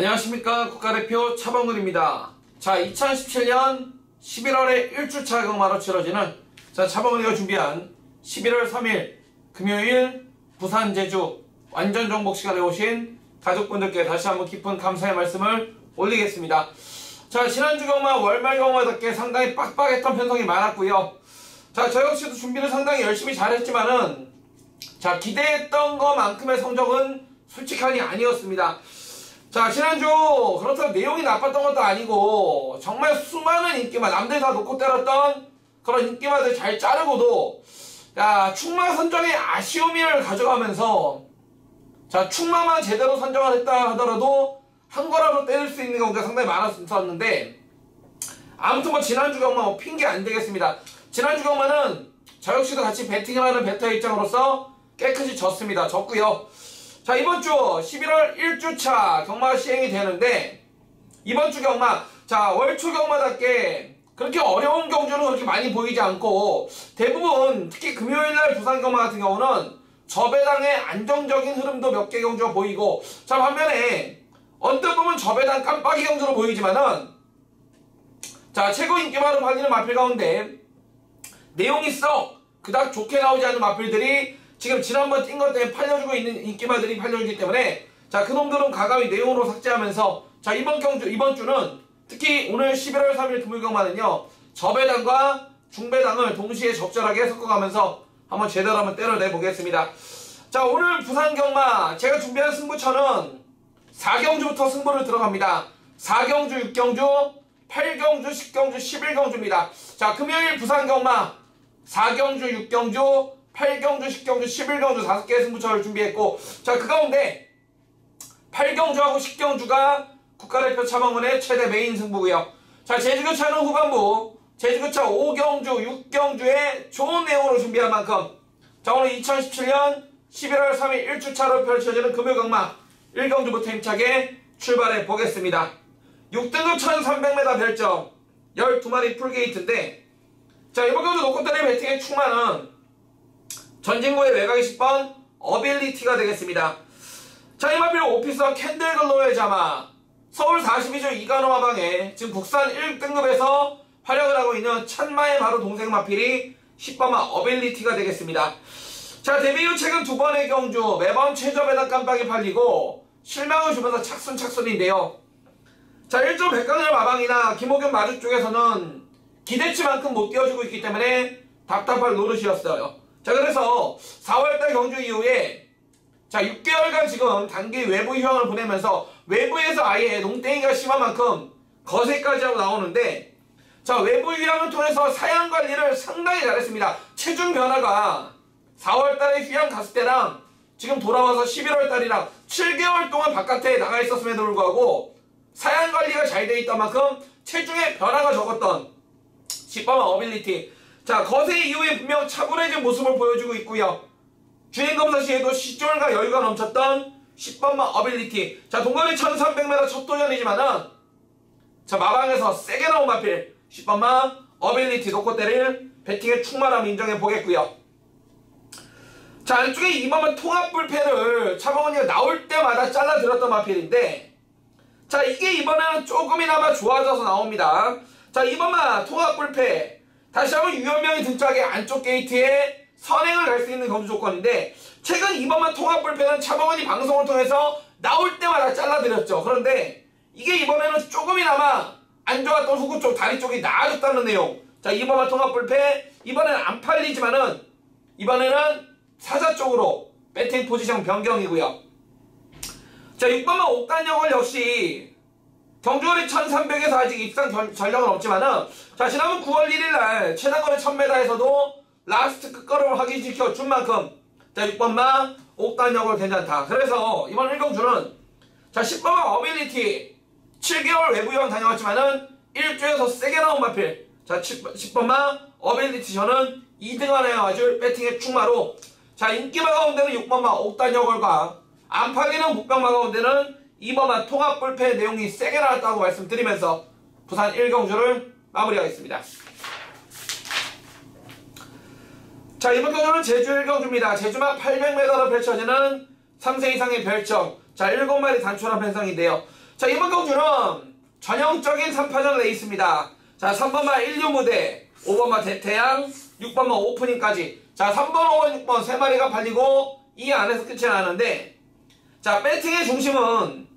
안녕하십니까. 국가대표 차범근입니다. 자, 2017년 11월에 1주차 경마로 치러지는 차범근이가 준비한 11월 3일 금요일 부산 제주 완전 정복 시간에 오신 가족분들께 다시 한번 깊은 감사의 말씀을 올리겠습니다. 자, 지난주 경마 월말 경마답게 상당히 빡빡했던 편성이 많았고요. 자, 저 역시도 준비를 상당히 열심히 잘했지만은 자, 기대했던 것만큼의 성적은 솔직하게 아니었습니다. 자, 지난주 그렇다고 내용이 나빴던 것도 아니고 정말 수많은 인기마, 남들 다 놓고 때렸던 그런 인기마들 잘 자르고도 야, 충마 선정에 아쉬움을 가져가면서 자, 충마만 제대로 선정을 했다 하더라도 한 거라도 때릴 수 있는 경우가 상당히 많았었는데 아무튼 뭐 지난주 경마 핑계 안 되겠습니다. 지난주 경마는 저 역시도 같이 배팅을 하는 베터 입장으로서 깨끗이 졌습니다. 졌고요. 자, 이번주 11월 1주차 경마가 시행이 되는데 이번주 경마, 자, 월초 경마답게 그렇게 어려운 경주는 그렇게 많이 보이지 않고 대부분 특히 금요일날 부산 경마 같은 경우는 저배당의 안정적인 흐름도 몇 개 경주가 보이고, 자, 반면에 언뜻 보면 저배당 깜빡이 경주로 보이지만은 자, 최고 인기마로 팔리는 마필 가운데 내용이 썩 그닥 좋게 나오지 않는 마필들이 지금 지난번 뛴 것 때문에 팔려주고 있는 인기마들이 팔려주기 때문에 자, 그놈들은 가감히 내용으로 삭제하면서 자, 이번 주는 특히 오늘 11월 3일 금요일 경마는요, 저배당과 중배당을 동시에 적절하게 섞어가면서 한번 제대로 한번 때려내 보겠습니다. 자, 오늘 부산 경마 제가 준비한 승부처는 4경주부터 승부를 들어갑니다. 4경주, 6경주, 8경주, 10경주, 11경주입니다. 자, 금요일 부산 경마 4경주, 6경주, 8경주, 10경주, 11경주 5개의 승부처를 준비했고, 자, 그 가운데 8경주하고 10경주가 국가대표 차범근의 최대 메인 승부고요. 자, 제주교차는 후반부 제주교차 5경주, 6경주에 좋은 내용으로 준비한 만큼 자, 오늘 2017년 11월 3일 1주차로 펼쳐지는 금요 경마 1경주부터 힘차게 출발해 보겠습니다. 6등급 1300m 별점 12마리 풀게이트인데 자, 이번 경주 놓고 때린 배팅의 충마는 전진구의 외곽이 10번 어빌리티가 되겠습니다. 자, 이 마필 오피서 캔들글로의 자마 서울 42조 이간호 마방에 지금 국산 1등급에서 활약을 하고 있는 찬마의 바로 동생 마필이 10번마 어빌리티가 되겠습니다. 자, 데뷔 후 최근 2번의 경주 매번 최저배당 깜빡이 팔리고 실망을 주면서 착순인데요. 자, 1조 백강렬 마방이나 김호균 마주 쪽에서는 기대치만큼 못 띄워주고 있기 때문에 답답할 노릇이었어요. 자, 그래서 4월달 경주 이후에 자, 6개월간 지금 단기 외부 휴양을 보내면서 외부에서 아예 농땡이가 심한 만큼 거세까지 하고 나오는데 자, 외부 휴양을 통해서 사양 관리를 상당히 잘했습니다. 체중 변화가 4월달에 휴양 갔을 때랑 지금 돌아와서 11월달이랑 7개월 동안 바깥에 나가 있었음에도 불구하고 사양 관리가 잘 돼 있던 만큼 체중의 변화가 적었던 10번마 어빌리티. 자, 거세 이후에 분명 차분해진 모습을 보여주고 있고요. 주행검사 시에도 시쫄과 여유가 넘쳤던 10번마 어빌리티. 자, 동거리 1300m 첫 도전이지만은 자, 마방에서 세게 나온 마필 10번마 어빌리티 놓고 때릴 배팅의 충만함 인정해 보겠고요. 자, 안쪽에 2번마 통합불패를 차범근이가 나올 때마다 잘라들었던 마필인데 자, 이게 이번에는 조금이나마 좋아져서 나옵니다. 자, 2번마 통합불패 다시 한번 유연명이 등짝의 안쪽 게이트에 선행을 갈 수 있는 경주 조건인데 최근 2번마 통합불패는 차범근이 방송을 통해서 나올 때마다 잘라드렸죠. 그런데 이게 이번에는 조금이나마 안 좋았던 후구 쪽 다리 쪽이 나아졌다는 내용. 자, 2번마 통합불패 이번에는 안 팔리지만은 이번에는 사자 쪽으로 배팅 포지션 변경이고요. 자, 6번마 옥간역을 역시 경주거리 1300에서 아직 입상 전력은 없지만은 자, 지난번 9월 1일날 최단거리 1000m에서도 라스트 끝걸음을 확인시켜 준 만큼 자, 6번마 옥단역을 괜찮다. 그래서 이번 1경주는 자, 10번마 어빌리티 7개월 외부 여행 다녀왔지만은 1주에서 세게 나온 마필 자, 10번마 어빌리티 저는 2등안에 와줄 배팅의 충마로 자, 인기마 가운데는 6번마 옥단역을과 안 팔리는 묵병마 가운데는 2번마 통합불패 내용이 세게 나왔다고 말씀드리면서 부산 1경주를 마무리하겠습니다. 자, 이번 경주는 제주 1경주입니다. 제주만 800m로 펼쳐지는 3세 이상의 별점 자, 7마리 단촐한 편성인데요. 자, 이번 경주는 전형적인 3파전 레이스입니다. 자, 3번마 1, 2 무대, 5번마 대태양, 6번마 오프닝까지. 자, 3번, 5번, 6번 3마리가 팔리고 이 안에서 끝이 나는데, 자, 배팅의 중심은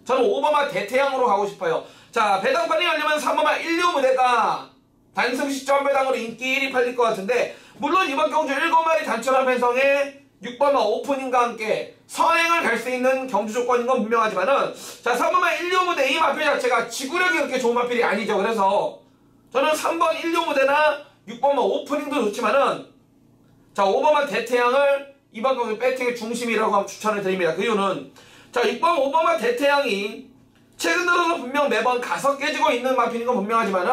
저는 5번마 대태양으로 가고 싶어요. 자, 배당판이 열리면 3번마 1, 2 무대가 단승 시점 배당으로 인기 1위 팔릴 것 같은데, 물론 이번 경주 7마리 단촐한 편성에 6번마 오프닝과 함께 선행을 갈 수 있는 경주 조건인 건 분명하지만은, 자, 3번마 1, 2 무대 이 마필 자체가 지구력이 그렇게 좋은 마필이 아니죠. 그래서 저는 3번 1, 2 무대나 6번마 오프닝도 좋지만은, 자, 5번마 대태양을 이번 경주 배팅의 중심이라고 하면 추천을 드립니다. 그 이유는, 자, 6번, 5번마 대태양이 최근 들어서 분명 매번 가서 깨지고 있는 마필인 건 분명하지만은,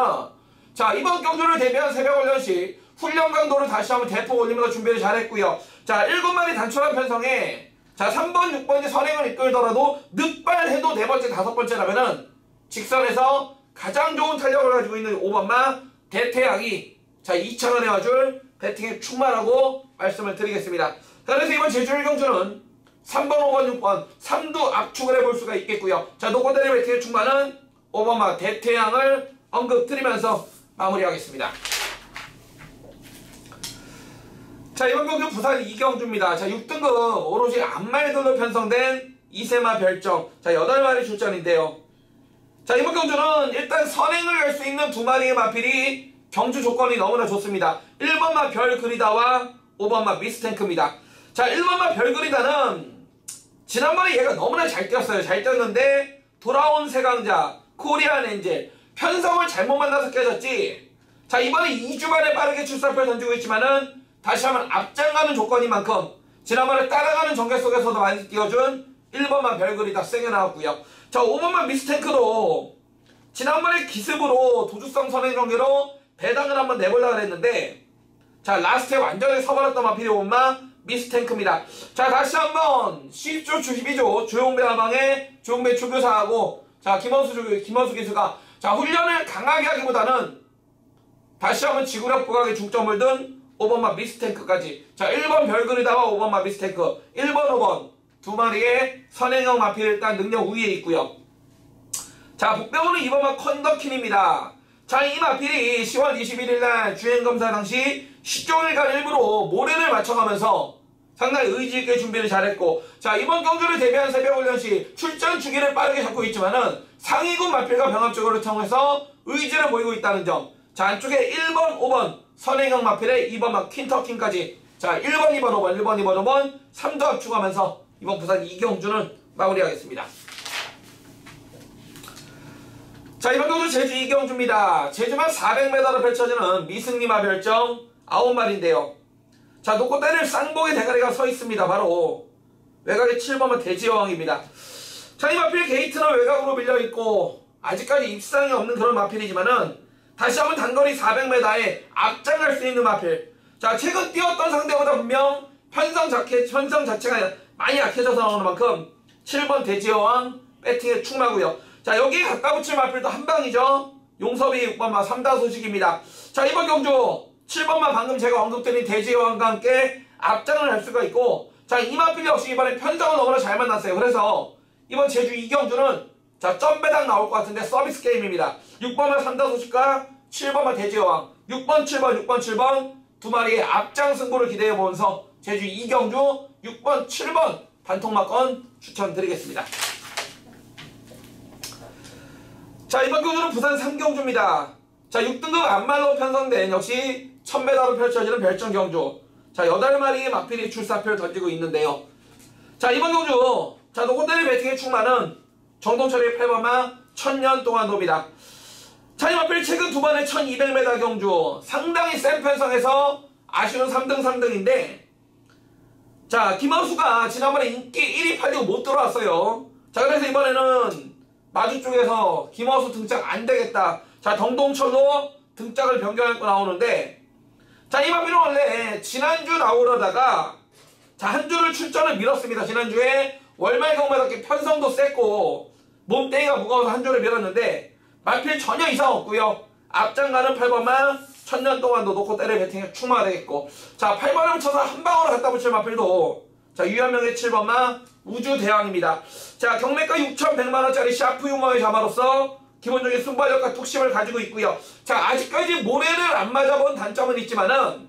자, 이번 경주를 대비한 새벽훈련시 훈련 강도를 다시 한번 대폭 올리면서 준비를 잘했고요. 자, 7마리 단촐한 편성에, 자, 3번, 6번이 선행을 이끌더라도 늑발해도 4번째, 5번째라면은 직선에서 가장 좋은 탄력을 가지고 있는 5번마 대태양이, 자, 2차전에 와줄 배팅에 충만하고 말씀을 드리겠습니다. 그래서 이번 제주 1경주는 3번, 5번, 6번 3두 압축을 해볼 수가 있겠고요. 자, 노고대리 배팅에 충만한 5번마 대태양을 언급드리면서 마무리하겠습니다. 자, 이번 경주 부산 2경주입니다. 자, 6등급 오로지 앞말들로 편성된 이세마 별정. 자, 8마리 출전인데요. 자, 이번 경주는 일단 선행을 갈 수 있는 2마리의 마필이 경주 조건이 너무나 좋습니다. 1번마 별그리다와 5번마 미스탱크입니다. 자, 1번마 별그리다는 지난번에 얘가 너무나 잘 뛰었어요. 잘 뛰었는데 돌아온 세강자 코리안 엔젤 편성을 잘못 만나서 깨졌지. 자, 이번에 2주 만에 빠르게 출사표를 던지고 있지만은 다시 한번 앞장가는 조건인 만큼 지난번에 따라가는 전개 속에서도 많이 띄워준 1번만 별그리다 세게 나왔고요. 자, 5번만 미스탱크도 지난번에 기습으로 도주성 선행 전개로 배당을 한번 내보려고 했는데, 자, 라스트에 완전히 서버렸던 마필이 5번만 미스탱크입니다. 자, 다시 한번 10조, 12조 조용배 하방에 조용배 추교사하고, 자, 김원수 기수가, 자, 훈련을 강하게 하기보다는 다시 한번 지구력 부각에 중점을 둔 5번마 미스탱크까지. 자, 1번 별그리다와 5번마 미스탱크 1번, 5번 2마리의 선행형 마필 일단 능력 우위에 있고요. 자, 북병호는 2번마 컨더킨입니다. 자, 이 마필이 10월 21일날 주행검사 당시 시종일관 일부러 모래를 맞춰가면서 상당히 의지있게 준비를 잘했고, 자, 이번 경주를 대비한 새벽훈련시 출전 주기를 빠르게 잡고 있지만은 상위군 마필과 병합적으로 통해서 의지를 보이고 있다는 점. 자, 안쪽에 1번, 5번 선행형 마필의 2번마 퀸터킹까지. 자, 1번, 2번, 5번, 1번, 2번, 5번 3도 압축하면서 이번 부산 2경주는 마무리하겠습니다. 자, 이번 경주 제주 2경주입니다. 제주만 400m로 펼쳐지는 미승리마 별정 9마리인데요. 자, 놓고 때릴 쌍봉의 대가리가 서 있습니다. 바로 외곽의 7번은 대지여왕입니다. 자, 이 마필 게이트는 외곽으로 밀려있고 아직까지 입상이 없는 그런 마필이지만은 다시 한번 단거리 400m에 앞장갈 수 있는 마필. 자, 최근 뛰었던 상대보다 분명 편성 자체가 많이 약해져서 나오는 만큼 7번 대지여왕 배팅에 충마고요. 자, 여기에 가까붙일 마필도 한방이죠. 용섭이 6번마 3다 소식입니다. 자, 이번 경주 7번마 방금 제가 언급드린 대지여왕과 함께 앞장을 할 수가 있고, 자, 이 마필 역시 이번에 편성을 너무나 잘 만났어요. 그래서 이번 제주 2경주는 자, 점배당 나올 것 같은데 서비스 게임입니다. 6번마 3다 소식과 7번마 대지여왕 6번, 7번, 6번, 7번 2마리의 앞장 승부를 기대해보면서 제주 2경주 6번, 7번 단통마건 추천드리겠습니다. 자, 이번 경주는 부산 3경주입니다. 자, 6등급 안말로 편성된 역시 1000m로 펼쳐지는 별정 경주. 자, 8마리의 마필이 출사표를 던지고 있는데요. 자, 이번 경주, 자, 노고대리 배팅에 충만은 정동철의 8번마 1000년 동안 돕니다. 자, 이 마필 최근 2번의 1200m 경주 상당히 센 편성에서 아쉬운 3등 3등인데, 자, 김원수가 지난번에 인기 1위 팔리고 못 들어왔어요. 자, 그래서 이번에는 마주 쪽에서 김원수 등짝 안되겠다. 자, 정동철로 등짝을 변경하고 나오는데, 자, 이 마필은 원래 지난주 나오려다가 자, 한 주를 출전을 미뤘습니다. 지난주에 월말 경마답게 편성도 셌고 몸뚱이가 무거워서 한 주를 미뤘는데 마필 전혀 이상 없고요. 앞장가는 8번만 1000년 동안도 놓고 때려 배팅에 충마가 되겠고, 자, 8번을 쳐서 한 방으로 갖다 붙일 마필도 자, 유현명의 7번마 우주대왕입니다. 자, 경매가 6,100만원짜리 샤프 유머의 자마로서 기본적인 순발력과 툭심을 가지고 있고요. 자, 아직까지 모래를 안 맞아본 단점은 있지만은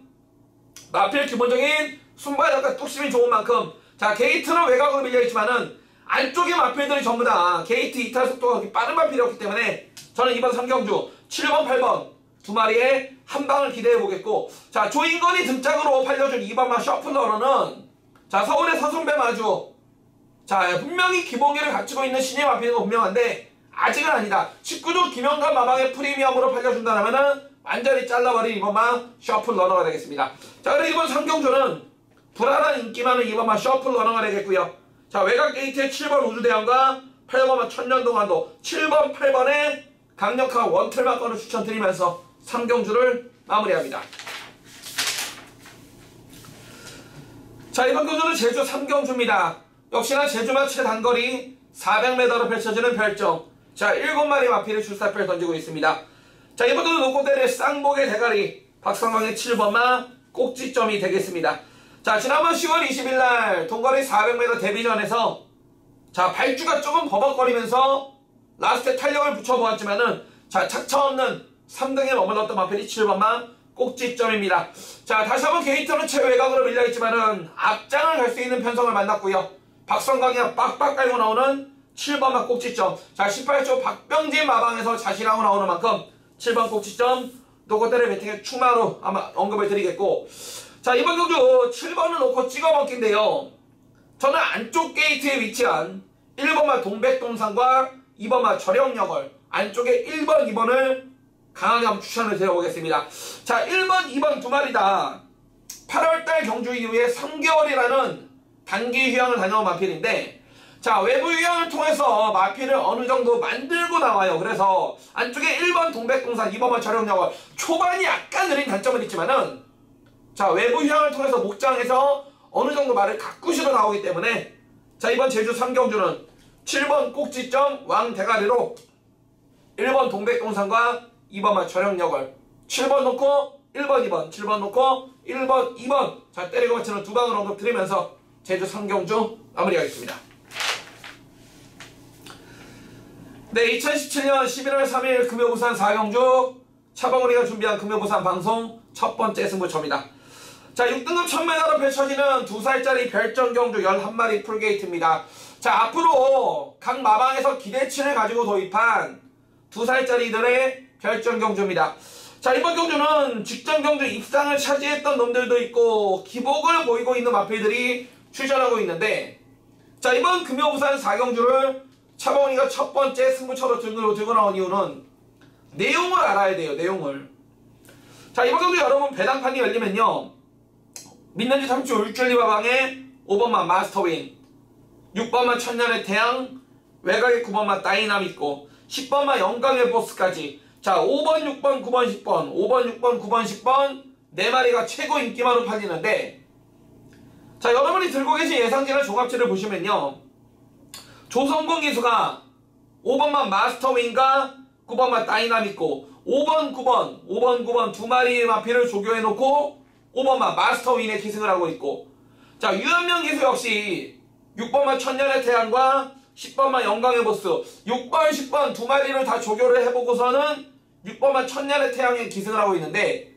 마필 기본적인 순발력과 뚝심이 좋은 만큼 자, 게이트는 외곽으로 밀려있지만은 안쪽의 마필들이 전부 다 게이트 이탈 속도가 그렇게 빠른 마필이었기 때문에 저는 이번 삼경주 7번, 8번 두 마리의 한 방을 기대해 보겠고, 자, 조인건이 등짝으로 팔려준 2번마 셔플러로는 자, 서울의 서순배 마주 자, 분명히 기본기를 갖추고 있는 신예 마필인 거 분명한데 아직은 아니다. 19조 김영관 마방의 프리미엄으로 팔려준다면은 완전히 잘라버린 2번마 셔플 러너가 되겠습니다. 자, 그리고 이번 삼경주는 불안한 인기 많은 2번마 셔플 러너가 되겠고요. 자, 외곽 게이트의 7번 우주대왕과 8번마 천년동안도 7번, 8번의 강력한 원틀만권을 추천드리면서 삼경주를 마무리합니다. 자, 이번 경주는 제주 삼경주입니다. 역시나 제주만 최단거리 400m로 펼쳐지는 별정. 자, 7마리 마필의 출사표를 던지고 있습니다. 자, 이번 경주 노코델의 쌍복의 대가리 박성광의 7번마 꼭지점이 되겠습니다. 자, 지난번 10월 20일날 동거리 400m 데뷔전에서 자, 발주가 조금 버벅거리면서 라스트에 탄력을 붙여보았지만은 자, 착차없는 3등에 머물렀던 마필이 7번마 꼭지점입니다. 자, 다시 한번 게이트는 최외곽으로 밀려있지만은 앞장을 갈 수 있는 편성을 만났고요. 박성광이 빡빡 깔고 나오는 7번마 꼭지점. 자, 18조 박병진 마방에서 자신하고 나오는 만큼 7번 꼭지점 노코텔의 배팅의 추마로 아마 언급을 드리겠고, 자, 이번 경주 7번을 놓고 찍어먹기인데요. 저는 안쪽 게이트에 위치한 1번마 동백동산과 2번마 절영역을 안쪽에 1번, 2번을 강하게 한번 추천을 드려보겠습니다. 자, 1번, 2번 두 마리 다 8월달 경주 이후에 3개월이라는 단기 휴양을 다녀온 마필인데, 자, 외부 휴양을 통해서 마필을 어느 정도 만들고 나와요. 그래서 안쪽에 1번 동백동산, 2번마 절영역을 초반이 약간 느린 단점은 있지만은 자, 외부 휴양을 통해서 목장에서 어느 정도 말을 가꾸시러 나오기 때문에 자, 이번 제주 삼경주는 7번 꼭지점 왕대가리로 1번 동백동산과 2번마 절영역을 7번 놓고 1번, 2번, 7번 놓고 1번, 2번 자, 때리고 맞추는 두 방을 언급드리면서 제주 삼경주 마무리하겠습니다. 네, 2017년 11월 3일 금요부산 4경주 차범우리가 준비한 금요부산 방송 첫 번째 승부처입니다. 자, 6등급 1000m로 펼쳐지는 2살짜리 별정경주 11마리 풀게이트입니다. 자, 앞으로 각 마방에서 기대치를 가지고 도입한 2살짜리들의 별정경주입니다. 자, 이번 경주는 직전 경주 입상을 차지했던 놈들도 있고 기복을 보이고 있는 마필들이 출전하고 있는데, 자, 이번 금요부산 4경주를 차범우리가 첫 번째 승부처로 들고 나온 이유는 내용을 알아야 돼요. 내용을. 자, 이번 경주 여러분 배당판이 열리면요, 민는지 3주 울줄리 마방에 5번마 마스터윈, 6번마 천년의 태양, 외곽에 9번마 다이나믹고 10번마 영광의 보스까지 자, 5번, 6번, 9번, 10번 5번, 6번, 9번, 10번 4마리가 최고 인기마로 팔리는데, 자, 여러분이 들고 계신 예상지나 종합지를 보시면요, 조성공 기수가 5번마 마스터윈과 9번마 다이나믹고 5번, 9번, 5번, 9번 두 마리의 마필을 조교해놓고 5번마 마스터윈에 기승을 하고 있고, 자, 유현명 기수 역시 6번마 천년의 태양과 10번마 영광의 보스 6번, 10번 두 마리를 다 조교를 해보고서는 6번마 천년의 태양에 기승을 하고 있는데,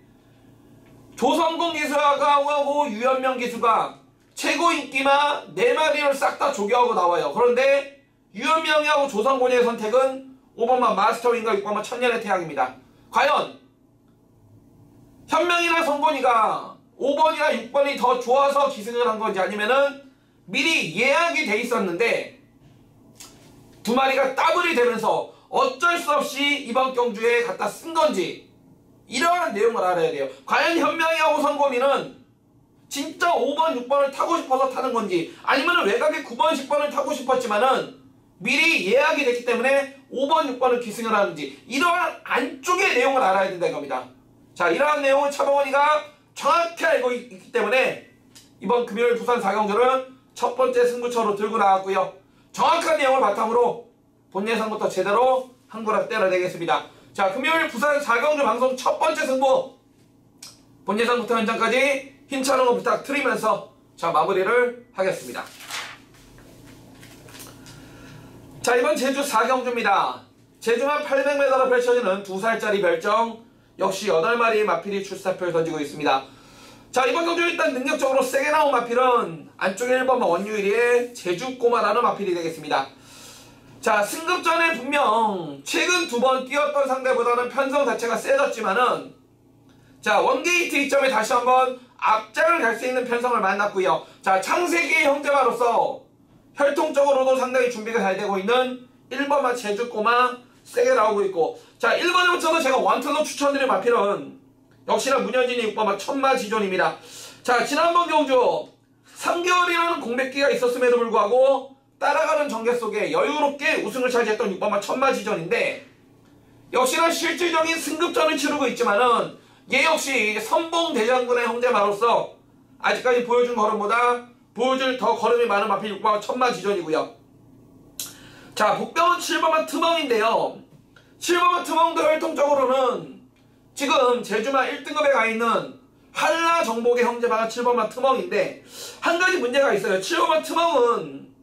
조성공 기수하고 유현명 기수가 최고 인기마 4마리를 싹 다 조교하고 나와요. 그런데 유현명이하고 조성곤의 선택은 5번마 마스터윈과 6번마 천년의 태양입니다. 과연 현명이나 성곤이가 5번이나 6번이 더 좋아서 기승을 한 건지, 아니면은 미리 예약이 돼 있었는데 두 마리가 더블이 되면서 어쩔 수 없이 이번 경주에 갖다 쓴 건지, 이러한 내용을 알아야 돼요. 과연 현명이하고 성곤이는 진짜 5번, 6번을 타고 싶어서 타는 건지, 아니면 외곽에 9번, 10번을 타고 싶었지만은 미리 예약이 됐기 때문에 5번, 6번을 기승을 하는지, 이러한 안쪽의 내용을 알아야 된다 이겁니다. 자, 이러한 내용은 차범원이가 정확히 알고 있기 때문에 이번 금요일 부산 4경주는 첫 번째 승부처로 들고 나왔고요. 정확한 내용을 바탕으로 본 예상부터 제대로 한구락 때려내겠습니다. 자, 금요일 부산 4경주 방송 첫 번째 승부 본 예상부터 현장까지 힘차는 거 부탁드리면서 자, 마무리를 하겠습니다. 자, 이번 제주 4경주입니다. 제주만 800m로 펼쳐지는 2살짜리 별정, 역시 8마리의 마필이 출사표를 던지고 있습니다. 자, 이번 경주 일단 능력적으로 세게 나온 마필은 안쪽에 1번 원유일의 제주꼬마라는 마필이 되겠습니다. 자, 승급전에 분명 최근 2번 뛰었던 상대보다는 편성 자체가 세졌지만은, 자, 원게이트 이점에 다시 한번 앞장을 갈 수 있는 편성을 만났고요. 자, 창세기의 형제마로서 혈통적으로도 상당히 준비가 잘 되고 있는 1번마 제주꼬마 세게 나오고 있고, 자, 1번에 붙여서 제가 원툴로 추천드린 마필은 역시나 문현진이 6번마 천마지존입니다. 자, 지난번 경주 3개월이라는 공백기가 있었음에도 불구하고 따라가는 전개 속에 여유롭게 우승을 차지했던 6번마 천마지존인데, 역시나 실질적인 승급전을 치르고 있지만은 얘 역시 선봉대장군의 형제마로서 아직까지 보여준 걸음보다 보여줄 더 걸음이 많은 마필 6번마 천마지존이고요. 자, 복병은 7번마 트멍인데요. 7번마 트멍도 혈통적으로는 지금 제주마 1등급에 가 있는 한라 정복의 형제마가 7번마 트멍인데, 한 가지 문제가 있어요. 7번마 트멍은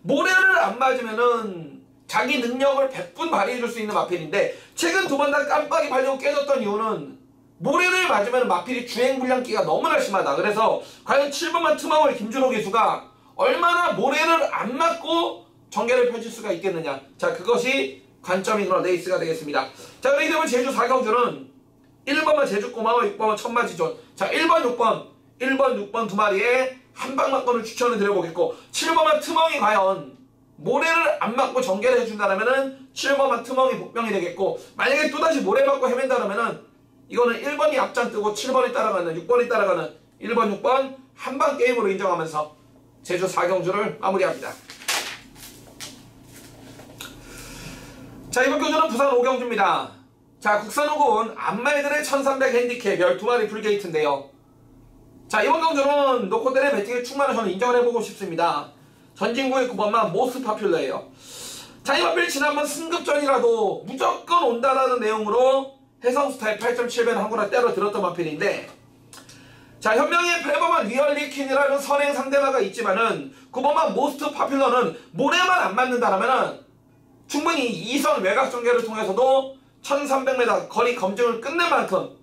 모래를 안 맞으면은 자기 능력을 100분 발휘해줄 수 있는 마필인데, 최근 2번 다 깜빡이 발리고 깨졌던 이유는 모래를 맞으면 마필이 주행불량기가 너무나 심하다. 그래서 과연 7번마 트멍을 김준호 기수가 얼마나 모래를 안 맞고 전개를 펼칠 수가 있겠느냐. 자, 그것이 관점인 그런 레이스가 되겠습니다. 자, 그렇기 때문에 제주 4경주는 1번만 제주꼬마와 6번만 천마지존. 자, 1번, 6번 두 마리에 한방막건을 추천을 드려보겠고, 7번만 트멍이 과연 모래를 안 맞고 전개를 해준다면은 7번만 트멍이 복병이 되겠고, 만약에 또다시 모래 맞고 헤맨다면은 이거는 1번이 앞장 뜨고 7번이 따라가는, 6번이 따라가는 1번, 6번 한방 게임으로 인정하면서 제주 4경주를 마무리합니다. 자, 이번 경주는 부산 5경주입니다. 자, 국산호군 안말들의 1300 핸디캡 12마리 풀게이트인데요. 자, 이번 경주는 노코델의 배팅의 충만을 저는 인정을 해보고 싶습니다. 전진구의 9번만 모스트 파퓰러예요. 자, 이 마필 지난번 승급전이라도 무조건 온다라는 내용으로 해성스타일 8.7배는 한 거나 때려 들었던 마필인데, 자, 현명의 8번만 리얼리퀸이라는 선행 상대마가 있지만은 9번만 모스트 파퓰러는 모래만 안 맞는다라면은 충분히 2선 외곽 전개를 통해서도 1300m 거리 검증을 끝낸 만큼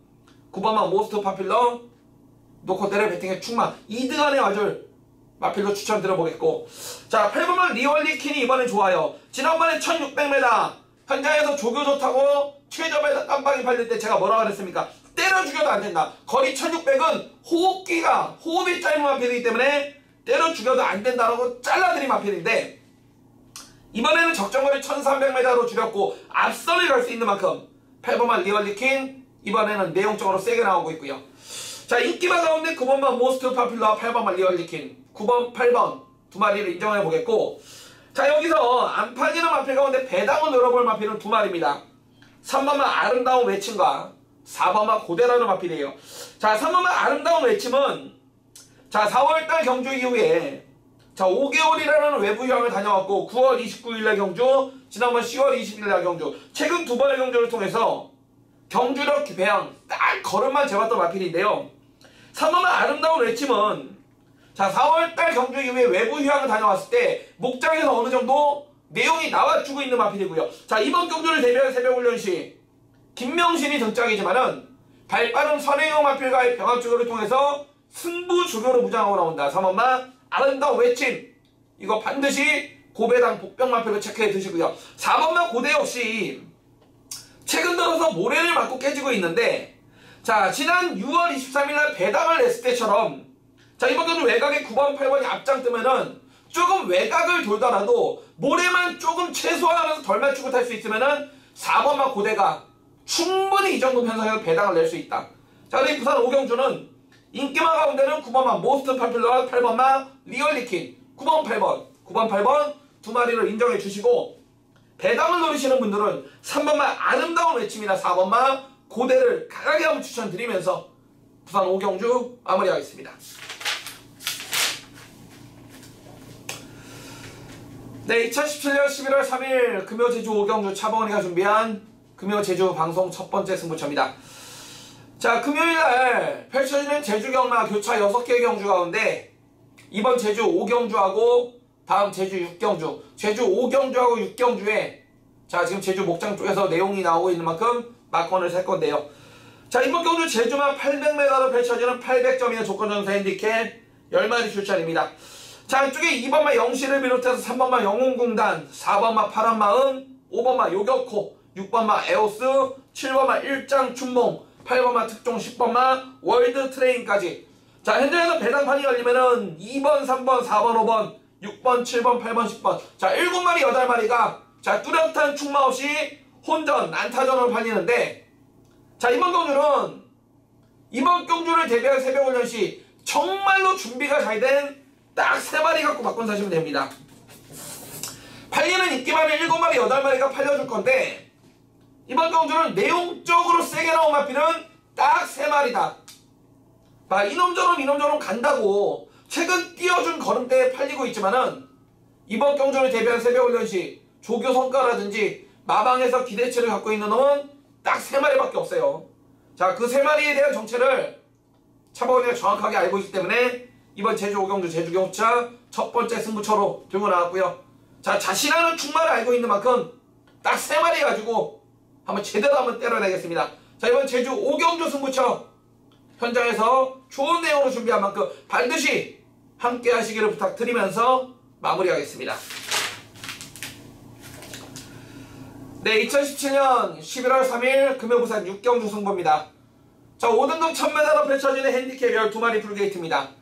9번만 모스트 파퓰러 노코델의 배팅의 충만 2등 안에 와줄 마필로 추천드려보겠고, 자, 8번만 리얼리퀸이 이번엔 좋아요. 지난번에 1600m 현장에서 조교 좋다고 최저배에서 깜빡이 팔릴 때 제가 뭐라고 그랬습니까? 때려 죽여도 안 된다. 거리 1600은 호흡이 짧은 마필이기 때문에 때려 죽여도 안 된다라고 잘라드린 마필인데, 이번에는 적정거리 1300m로 줄였고 앞선을 갈 수 있는 만큼 8번만 리얼리퀸 이번에는 내용적으로 세게 나오고 있고요. 자, 인기마 가운데 9번만 모스트 파퓰러 8번만 리얼리퀸 9번, 8번 두 마리를 인정해 보겠고, 자, 여기서 안 팔리는 마필 가운데 배당을 늘어볼 마필은 두 마리입니다. 3번만 아름다운 외침과 4번만 고대라는 마필이에요. 자, 3번만 아름다운 외침은 자, 4월달 경주 이후에 자, 5개월이라는 외부 휴양을 다녀왔고 9월 29일날 경주, 지난번 10월 20일날 경주, 최근 2번의 경주를 통해서 경주력 배양 딱 걸음만 재봤던 마필인데요. 3번만 아름다운 외침은 자, 4월달 경주 이후에 외부 휴양을 다녀왔을 때 목장에서 어느 정도 내용이 나와주고 있는 마필이고요. 자, 이번 경주를 대비한 새벽훈련 시 김명신이 등장이지만은 발빠른 선행형 마필과의 병합주교를 통해서 승부주교로 무장하고 나온다. 3번만 아름다운 외침, 이거 반드시 고배당 복병 마필로 체크해 두시고요. 4번만 고대 역시 최근 들어서 모래를 맞고 깨지고 있는데, 자, 지난 6월 23일날 배당을 냈을 때처럼 자, 이번 경주 외곽에 9번, 8번이 앞장 뜨면은 조금 외곽을 돌더라도 모래만 조금 최소화하면서 덜 맞추고 탈 수 있으면은 4번만 고대가 충분히 이 정도 편성에서 배당을 낼 수 있다. 자, 그리고 부산 5경주는 인기마 가운데는 9번만 모스트 파퓰러와 8번만 리얼리퀸 9번, 8번 두 마리를 인정해 주시고, 배당을 노리시는 분들은 3번만 아름다운 외침이나 4번만 고대를 강하게 한번 추천드리면서 부산 5경주 마무리하겠습니다. 네, 2017년 11월 3일 금요 제주 5경주 차범원이가 준비한 금요 제주 방송 첫 번째 승부처입니다. 자, 금요일날 펼쳐지는 제주 경마 교차 6개 경주 가운데 이번 제주 5경주하고 다음 제주 6경주, 제주 5경주하고 6경주에 자 지금 제주 목장 쪽에서 내용이 나오고 있는 만큼 막권을 살 건데요. 자 이번 경주 제주만 800m로 펼쳐지는 800점의 조건전사 핸디캡 10마리 출전입니다. 자 이쪽에 2번마 영시를 비롯해서 3번마 영웅궁단, 4번마 파란마음, 5번마 요격호, 6번마 에오스, 7번마 일장 춘몽, 8번마 특종, 10번마 월드 트레인까지. 자 현장에서 배당판이 열리면은 2번, 3번, 4번, 5번, 6번, 7번, 8번, 10번 자 7마리, 8마리가 자 뚜렷한 충마 없이 혼전, 난타전으로 팔리는데 자 이번 경주를 대비한 새벽훈련 시 정말로 준비가 잘 된 딱 3마리 갖고 막권 사시면 됩니다. 팔리는 인기만을 7마리, 8마리가 팔려줄 건데 이번 경주는 내용적으로 세게 나온 마필은 딱 3마리다. 이놈저놈 간다고 최근 띄워준 걸음대에 팔리고 있지만은 이번 경주를 대비한 새벽훈련 시 조교 성과라든지 마방에서 기대치를 갖고 있는 놈은 딱 3마리밖에 없어요. 자, 그 3마리에 대한 정체를 차범이가 정확하게 알고 있기 때문에 이번 제주 5경주 제주 경차 첫 번째 승부처로 들고 나왔고요. 자, 자신하는 충마를 알고 있는 만큼 딱 3마리 가지고 한번 제대로 한번 때려내겠습니다. 자, 이번 제주 5경주 승부처 현장에서 좋은 내용으로 준비한 만큼 반드시 함께 하시기를 부탁드리면서 마무리하겠습니다. 네, 2017년 11월 3일 금요 부산 6경주 승부입니다. 자, 5등급 1000m로 펼쳐지는 핸디캡 12마리 풀게이트입니다.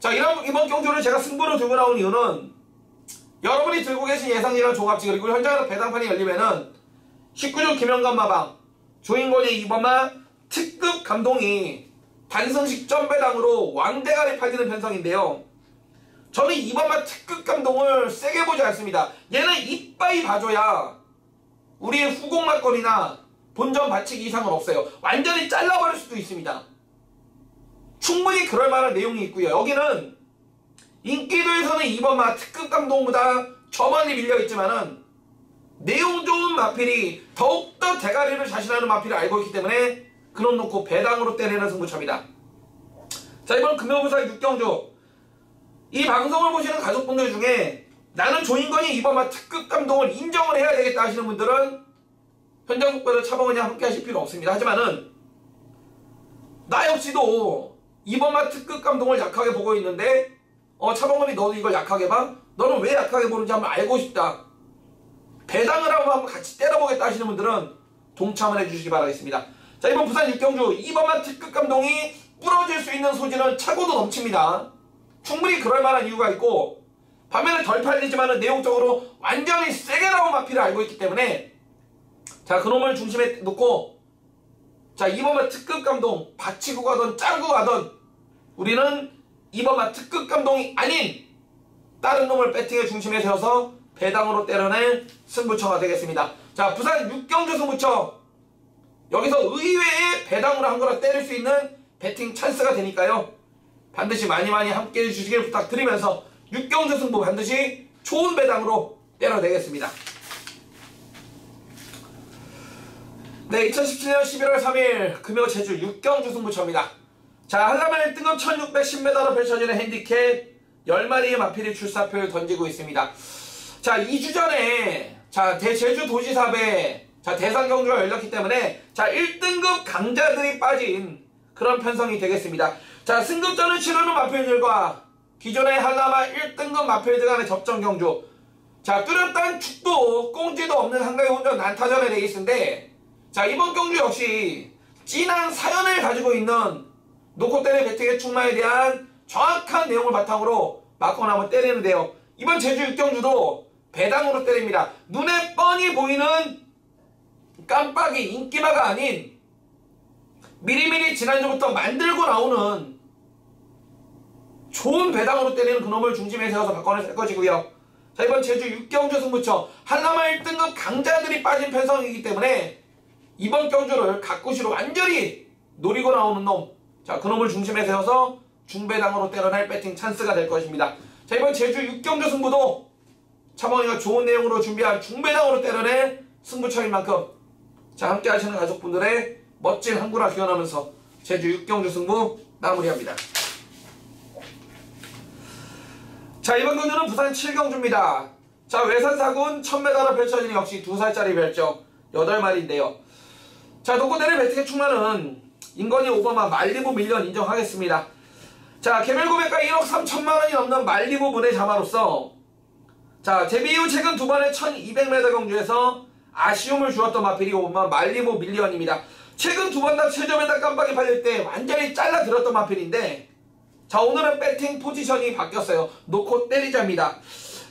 자, 이번 경주를 제가 승부로 들고 나온 이유는 여러분이 들고 계신 예상이랑 종합지 그리고 현장에서 배당판이 열리면은 19주 김영감 마방, 조인권의 2번마 특급 감동이 단승식 점배당으로 왕대가리 팔리는 편성인데요. 저는 2번마 특급 감동을 세게 보지 않습니다. 얘는 이빠이 봐줘야 우리의 후공막걸이나 본전 받치기 이상은 없어요. 완전히 잘라버릴 수도 있습니다. 충분히 그럴 만한 내용이 있고요. 여기는 인기도에서는 2번마 특급 감동보다 저 멀리 밀려있지만은 내용 좋은 마필이 더욱더 대가리를 자신하는 마필을 알고 있기 때문에 그놈 놓고 배당으로 때리는 승부처입니다. 자, 이번 금요부산 6경주 이 방송을 보시는 가족분들 중에 나는 조인건이 2번마 특급 감동을 인정을 해야 되겠다 하시는 분들은 현장 속보를 차범근이 함께 하실 필요 없습니다. 하지만은 나 역시도 2번마 특급 감동을 약하게 보고 있는데 차범근이 너도 이걸 약하게 봐? 너는 왜 약하게 보는지 한번 알고 싶다. 배당을 하고 한번 같이 때려보겠다 하시는 분들은 동참을 해주시기 바라겠습니다. 자, 이번 부산 6경주 2번마 특급 감동이 부러질 수 있는 소지는 차고도 넘칩니다. 충분히 그럴 만한 이유가 있고 반면에 덜 팔리지만은 내용적으로 완전히 세게 나온 마필을 알고 있기 때문에 자, 그놈을 중심에 놓고 자, 2번마 특급 감동 받치고 가던 짜고 가던 우리는 2번마 특급 감동이 아닌 다른 놈을 배팅의 중심에 세워서 배당으로 때려낼 승부처가 되겠습니다. 자, 부산 6경주 승부처 여기서 의외의 배당으로 한 거라 때릴 수 있는 배팅 찬스가 되니까요. 반드시 많이 함께 해주시길 부탁드리면서 6경주 승부 반드시 좋은 배당으로 때려내겠습니다. 네, 2017년 11월 3일 금요 제주 6경주 승부처입니다. 자, 한라면 1등급 1610m로 펼쳐지는 핸디캡 10마리의 마필이 출사표를 던지고 있습니다. 자, 2주 전에 자 제주 도지사배 자 대상경주가 열렸기 때문에 자 1등급 강자들이 빠진 그런 편성이 되겠습니다. 자, 승급전을 치르는 마필들과 기존의 한라마 1등급 마필들 간의 접전경주 자 뚜렷한 축도 꽁지도 없는 한가위 혼전 난타전의 레이스인데 자 이번 경주 역시 진한 사연을 가지고 있는 놓고 때릴 배팅의 충마에 대한 정확한 내용을 바탕으로 막건 한번 때리는데요. 이번 제주 6경주도 배당으로 때립니다. 눈에 뻔히 보이는 깜빡이 인기마가 아닌 미리미리 지난주부터 만들고 나오는 좋은 배당으로 때리는 그놈을 중심에 세워서 막건을 살 것이고요. 자, 이번 제주 6경주 승부처 한라마 1등급 강자들이 빠진 편성이기 때문에 이번 경주를 가꾸시로 완전히 노리고 나오는 놈 자, 그놈을 중심에 세워서 중배당으로 때려낼 배팅 찬스가 될 것입니다. 자, 이번 제주 6경주 승부도 차범이가 좋은 내용으로 준비한 중배당으로 때려낼 승부처인 만큼 자, 함께 하시는 가족분들의 멋진 항구라 기원하면서 제주 6경주 승부 마무리합니다. 자, 이번 경주는 부산 7경주입니다. 자, 외산 4군 1000m를 펼쳐지는 역시 2살짜리 별정 8마리인데요. 자, 노코대리 배트의 충만은 인건이 오버만 말리부 밀리언 인정하겠습니다. 자, 개별 구매가 1억 3천만원이 넘는 말리부 분의 자마로서 자, 데뷔 이후 최근 두 번의 1200m 경주에서 아쉬움을 주었던 마필이 오버만 말리부 밀리언입니다. 최근 두 번 다 최저배당 깜빡이 팔릴 때 완전히 잘라들었던 마필인데 자, 오늘은 배팅 포지션이 바뀌었어요. 놓고 때리자입니다.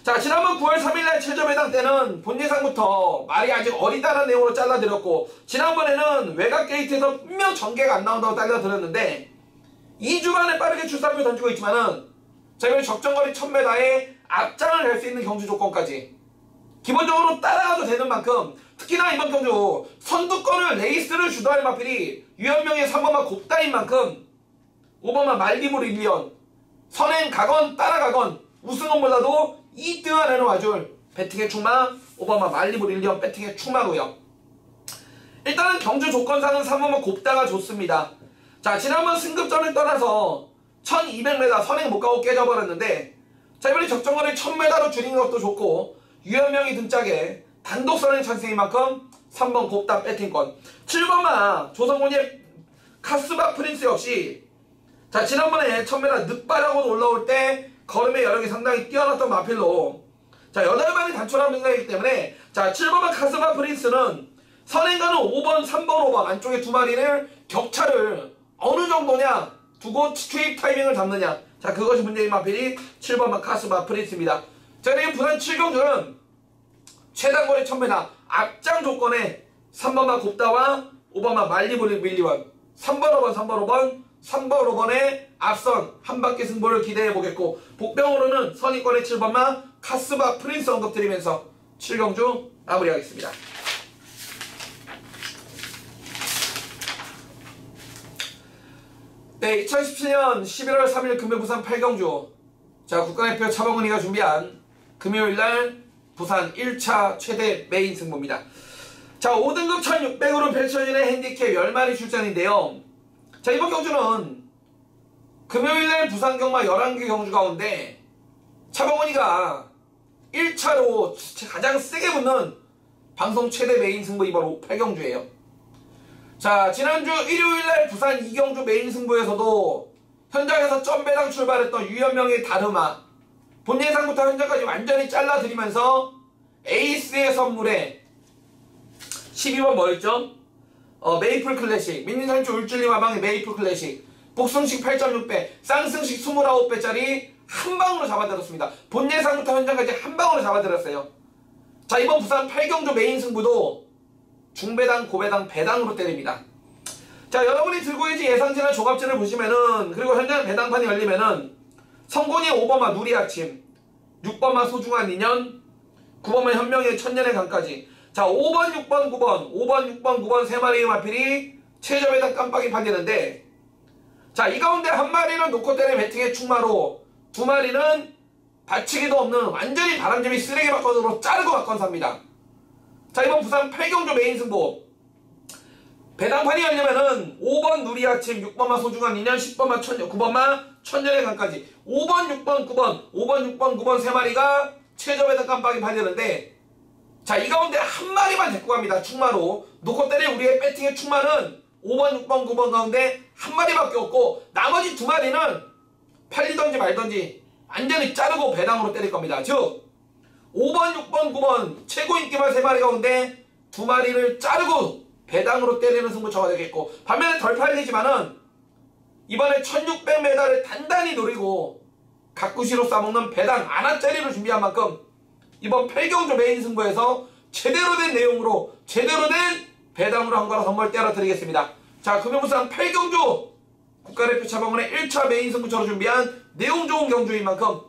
자, 지난번 9월 3일날 최저배당 때는 본 예상부터 말이 아직 어리다는 내용으로 잘라드렸고 지난번에는 외곽 게이트에서 분명 전개가 안 나온다고 잘라드렸는데 2주 만에 빠르게 출사표 던지고 있지만은 자, 이번 적정거리 1000m에 앞장을 갈 수 있는 경주 조건까지 기본적으로 따라가도 되는 만큼 특히나 이번 경주 선두권을 레이스를 주도할 마필이 유현명의 3번만 곱다인 만큼 5번만 말리부 밀리언 선행 가건 따라가건 우승은 몰라도 2등 안에는 와줄 배팅의 충마 5번만 말리부 밀리언 배팅의 충마고요. 일단은 경주 조건상은 3번만 곱다가 좋습니다. 자, 지난번 승급전을 떠나서 1200m 선행 못가고 깨져버렸는데 자, 이번에 적정거리 1000m로 줄인 것도 좋고 유현명이 등짝에 단독 선행 찬스인 만큼 3번 곱다 배팅권 7번마 조성곤의 카스바 프린스 역시 자, 지난번에 1000m 늑발하고 올라올 때 걸음의 여력이 상당히 뛰어났던 마필로 자, 8마리 단촐한 생각이기 때문에 자, 7번마 카스바 프린스는 선행가는 5번, 3번, 5번 안쪽에 두 마리를 격차를 어느 정도냐 두고 투입 타이밍을 잡느냐 자, 그것이 문제인 마필이 7번마 카스바 프린스입니다. 자, 그리고 부산 7경주는 최단거리 1000m 앞장 조건에 3번마 곱다와 5번마 말리부 밀리언 3번, 5번, 3번, 5번 3번, 5번의 앞선 한 바퀴 승부를 기대해보겠고 복병으로는 선의권의 7번마 카스바 프린스 언급드리면서 7경주 마무리하겠습니다. 네, 2017년 11월 3일 금요 부산 8경주 자, 국가대표 차범근이가 준비한 금요일날 부산 1차 최대 메인 승부입니다. 자, 5등급 1600으로 펼쳐지는 핸디캡 10마리 출전인데요. 자, 이번 경주는 금요일날 부산 경마 11개 경주 가운데 차범근이가 1차로 가장 세게 붙는 방송 최대 메인 승부 이번 8경주예요. 자, 지난주 일요일날 부산 2경주 메인 승부에서도 현장에서 점배당 출발했던 유현명의 다르마 본 예상부터 현장까지 완전히 잘라드리면서 에이스의 선물에 12번 뭐였죠? 메이플 클래식 민민산주 울줄리 마방의 메이플 클래식 복승식 8.6배 쌍승식 29배짜리 한 방으로 잡아들었습니다. 본 예상부터 현장까지 한 방으로 잡아들었어요. 자, 이번 부산 8경주 메인 승부도 중배당, 고배당, 배당으로 때립니다. 자, 여러분이 들고 계신 예상지나 조갑지를 보시면은 그리고 현장 배당판이 열리면은 성곤이 5번마 누리아침 6번마 소중한 인연 9번마 현명의 천년의 강까지 자, 5번, 6번, 9번 5번, 6번, 9번 3마리의 마필이 최저배당 깜빡이 팔리는데 자, 이 가운데 한 마리는 놓고 때려 배팅의 충마로 두 마리는 받치기도 없는 완전히 바람잡이 쓰레기 막건으로 자르고 막건 삽니다. 자, 이번 부산 8경주 메인 승부 배당판이 열리면은 5번 누리아침 6번마 소중한 인연 10번마 천년 9번마 천년의 강까지 5번 6번 9번 5번 6번 9번 3마리가 최저배당 깜빡이 팔리는데 자, 이 가운데 한 마리만 데리고 갑니다. 충마로 놓고 때릴 우리의 배팅의 충마는 5번 6번 9번 가운데 한 마리밖에 없고 나머지 두 마리는 팔리던지 말던지 완전히 자르고 배당으로 때릴 겁니다. 즉 5번 6번 9번 최고 인기만 3마리 가운데 두 마리를 자르고 배당으로 때리는 승부처가 되겠고 반면에 덜 팔리지만은 이번에 1600m를 단단히 노리고 가꾸시로 싸먹는 배당 안아짜리를 준비한 만큼 이번 8경주 메인 승부에서 제대로 된 내용으로 제대로 된 배당으로 한 거라 선물 때려드리겠습니다. 자, 금요부산 8경주 국가대표 차범근의 1차 메인 승부처로 준비한 내용 좋은 경주인 만큼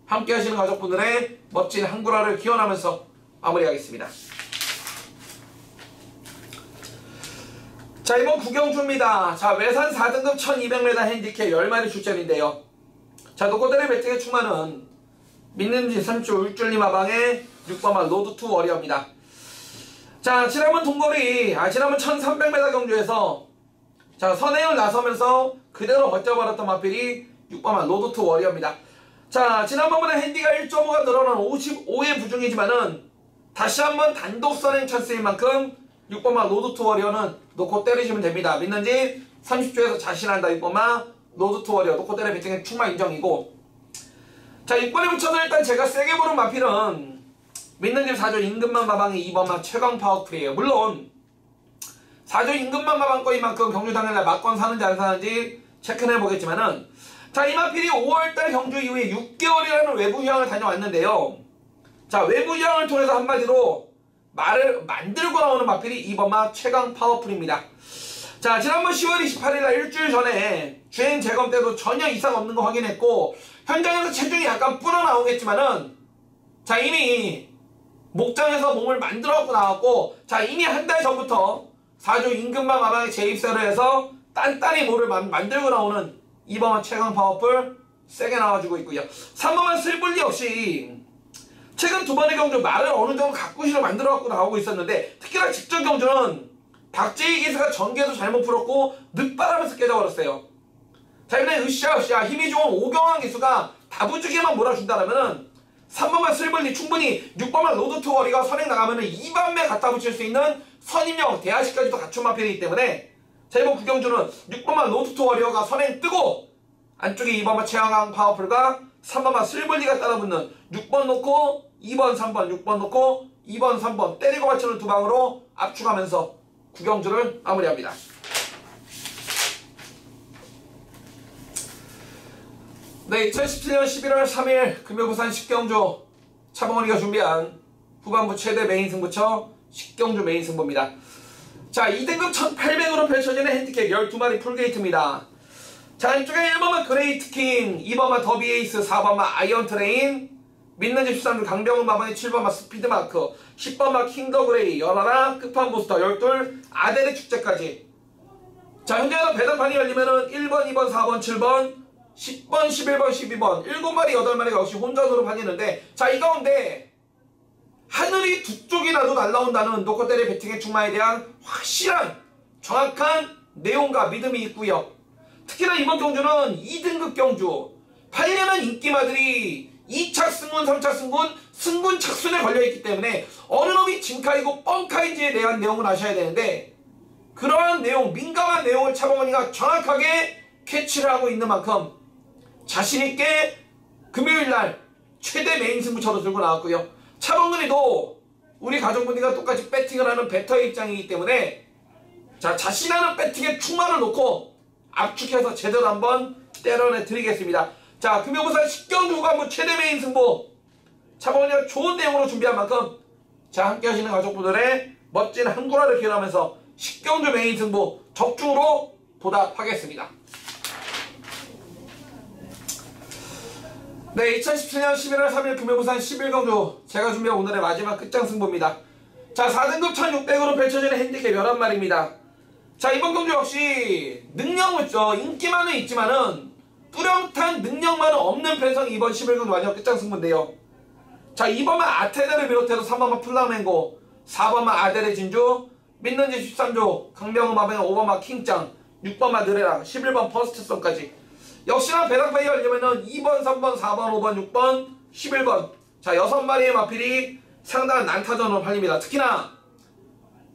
함께 하시는 가족분들의 멋진 한구라를 기원하면서 마무리하겠습니다. 자, 이번 9경주입니다. 자, 외산 4등급 1200m 핸디캡 10마리 출전인데요. 자, 노코델의 배팅의 충마는 믿는지 3주 울줄리 마방의 6번마 로드2 워리어입니다. 자, 지난번 동거리 지난번 1300m 경주에서 자, 선행을 나서면서 그대로 버텨버렸던 마필이 6번마 로드2 워리어입니다. 자, 지난번보다 핸디가 1.5가 늘어난 55의 부중이지만은 다시 한번 단독 선행 찬스인 만큼 6번마 로드 투 워리어는 놓고 때리시면 됩니다. 믿는지 30조에서 자신한다. 6번마 로드 투 워리어 놓고 때려 배팅의 충마 인정이고, 자 6번에 붙여서 일단 제가 세게 보는 마필은 믿는집 4조 임금만 마방이 2번마 최강 파워풀이에요. 물론 4조 임금만 마방 거인 만큼 경주 당일날 막건 사는지 안 사는지 체크해 보겠지만은, 자 이 마필이 5월달 경주 이후에 6개월이라는 외부 휴양을 다녀왔는데요. 자 외부 휴양을 통해서 한마디로 말을 만들고 나오는 마필이 2번마 최강 파워풀입니다. 자 지난번 10월 28일날 일주일 전에 주행 재검 때도 전혀 이상 없는 거 확인했고, 현장에서 체중이 약간 불어나오겠지만은 자 이미 목장에서 몸을 만들어 갖고 나왔고, 자 이미 한 달 전부터 4조 임금만 마방에 재입사를 해서 단단히 몸을 만들고 나오는 2번만 최강 파워풀 세게 나와주고 있고요. 3번만 슬불리 역시 최근 두 번의 경주 말을 어느 정도 가꾸시로 만들어 갖고 나오고 있었는데, 특히나 직전 경주는 박재희 기수가 전개도 잘못 풀었고 늦바람에서 깨져버렸어요. 자 이번에 으쌰으쌰 힘이 좋은 오경환 기수가 다부지게만 몰아준다라면은 3번만 슬벌리 충분히 6번만 로드 투 워리가 선행 나가면은 2반매 갖다 붙일 수 있는 선임용 대하시까지도 갖춘 마필이기 때문에, 자 이번 구경주는 6번만 로드 투 워리어가 선행 뜨고 안쪽에 2번만 최강강 파워풀과 3번만 슬벌리가 따라붙는 6번 놓고 2번 3번 6번 놓고 2번 3번 때리고 맞추는 두 방으로 압축하면서 구경주를 마무리합니다. 네, 2017년 11월 3일 금요 부산 식경주 차범원이가 준비한 후반부 최대 메인 승부처 식경주 메인 승부입니다. 자, 2등급 1800으로 펼쳐지는 핸디캡 12마리 풀게이트입니다. 자, 이쪽에 1번만 그레이트킹, 2번만 더비에이스, 4번만 아이언트레인, 믿는집 13주 강병훈 마방의 7번만 스피드마크, 10번만 킹더그레이, 열하나 끝판부스터 12, 아델의 축제까지. 자 현재는 배당판이 열리면은 1번, 2번, 4번, 7번, 10번, 11번, 12번 7마리, 8마리가 역시 혼전으로 팔리는데, 자 이 가운데 하늘이 두 쪽이 나도 날라온다는 노코테리 배팅의 충마에 대한 확실한 정확한 내용과 믿음이 있고요. 특히나 이번 경주는 2등급 경주, 팔려면 인기마들이 2차 승군, 3차 승군, 승군 착순에 걸려있기 때문에 어느 놈이 진카이고 뻥카인지에 대한 내용을 아셔야 되는데, 그러한 내용, 민감한 내용을 차범원이가 정확하게 캐치를 하고 있는 만큼 자신있게 금요일날 최대 메인 승부처로 들고 나왔고요. 차범근이도 우리 가족분들과 똑같이 배팅을 하는 배터의 입장이기 때문에 자 자신하는 배팅에 충만을 놓고 압축해서 제대로 한번 때려내 드리겠습니다. 자 금요 부산 식경주 후반부 최대 메인 승부 차범근이가 좋은 내용으로 준비한 만큼 자 함께 하시는 가족분들의 멋진 한구라를 기원하면서 식경주 메인 승부 적중으로 보답하겠습니다. 네, 2017년 11월 3일 금요 부산 11경주 제가 준비한 오늘의 마지막 끝장 승부입니다. 자 4등급 1600으로 펼쳐지는 핸디캡 11마리입니다. 자 이번 경주 역시 능력은 인기만은 있지만은 뚜렷한 능력만은 없는 편성 이번 11경주 마지막 끝장 승부인데요. 자 2번만 아테네를 비롯해서 3번만 플라멩고, 4번만 아델의 진주, 믿는지 13조 강병훈 마방의 5번만 킹짱, 6번만 느레랑, 11번 퍼스트선까지. 역시나 배당판이 열리면은 2번, 3번, 4번, 5번, 6번, 11번 자 6마리의 마필이 상당한 난타전으로 팔립니다. 특히나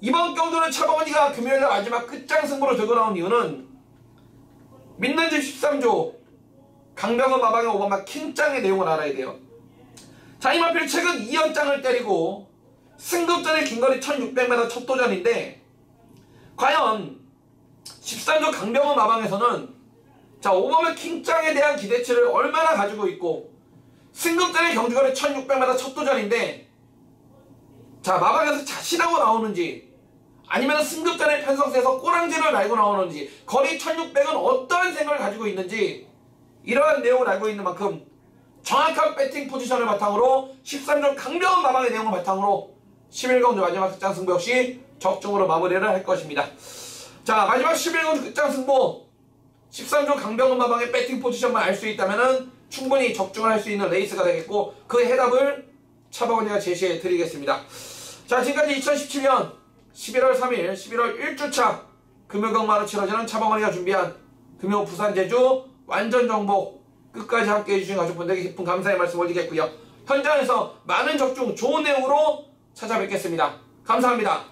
이번 경주는 차범원이가 금요일날 마지막 끝장 승부로 들고 나온 이유는 믿는집 13조 강병훈 마방의 5번만 킹짱의 내용을 알아야 돼요. 자 이 마필 최근 2연장을 때리고 승급전의 긴거리 1600m 첫 도전인데, 과연 13조 강병훈 마방에서는 자 5번만 킹짱에 대한 기대치를 얼마나 가지고 있고, 승급전의 경주거리 1600m 첫 도전인데 자 마방에서 자신하고 나오는지, 아니면 승급전의 편성세에서 꼬랑지를 날고 나오는지, 거리 1600은 어떠한 생각을 가지고 있는지, 이러한 내용을 알고 있는 만큼 정확한 배팅 포지션을 바탕으로 13조 강병훈 마방의 내용을 바탕으로 11경주 마지막 끝장 승부 역시 적중으로 마무리를 할 것입니다. 자 마지막 11경주 끝장 승부 13조 강병훈 마방의 배팅 포지션만 알 수 있다면 충분히 적중을 할 수 있는 레이스가 되겠고, 그 해답을 차범원이가 제시해 드리겠습니다. 자 지금까지 2017년 11월 3일 11월 1주차 금요경마로 치러지는 차범원이가 준비한 금요 부산 제주 완전 정복 끝까지 함께 해주신 가족분들에게 깊은 감사의 말씀 올리겠고요. 현장에서 많은 적중 좋은 내용으로 찾아뵙겠습니다. 감사합니다.